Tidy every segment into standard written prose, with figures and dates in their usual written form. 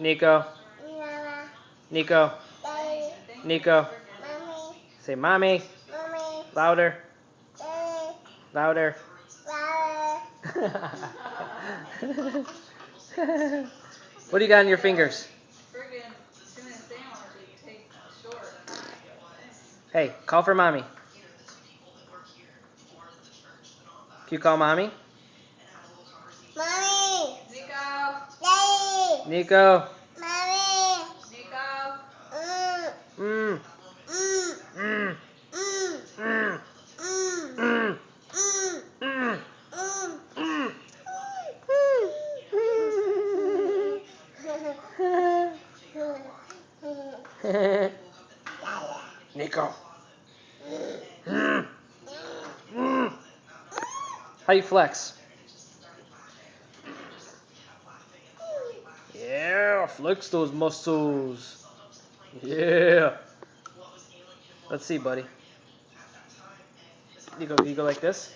Nico. Mama. Nico. Daddy. Nico. Mommy. Say mommy. Mommy. Louder. Daddy. Louder. Flower. What do you got on your fingers? Hey, call for mommy. Can you call mommy? Mommy. Daddy. Nico. Mommy. Mm. Mm. Mm. Mm. Mm. Mm. Mm. Mm. Mm. Mm. Mm. Nico. Mm. Mm. How you flex? Yeah, flex those muscles. Yeah. Let's see, buddy. You go like this?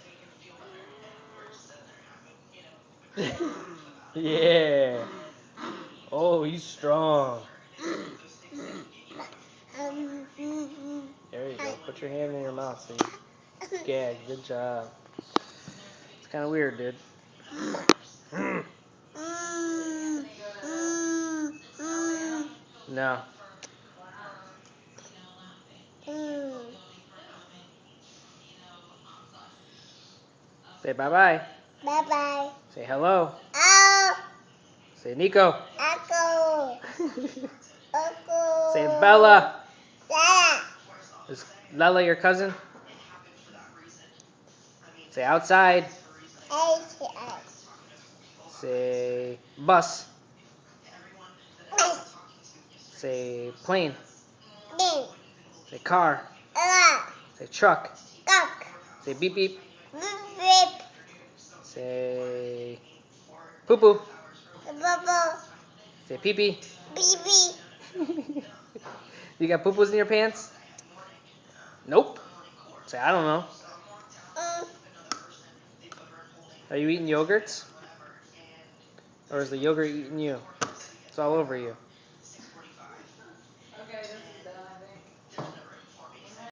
Yeah. Oh, he's strong. There you go. Put your hand in your mouth so you gag. Good job. It's kind of weird, dude. No. Say bye-bye. Bye-bye. Say hello. Oh, Say Nico. Uncle. Uncle. Say Bella. Dada. Is Lella your cousin? Say outside. H. Say bus. Say plane. Din. Say car. Ella. Say truck. Duck. Say beep beep. Rip. Say poo poo. Bubble. Say pee pee. Baby. You got poo poos in your pants? Nope. Say I don't know. Are you eating yogurts? Or is the yogurt eating you? It's all over you.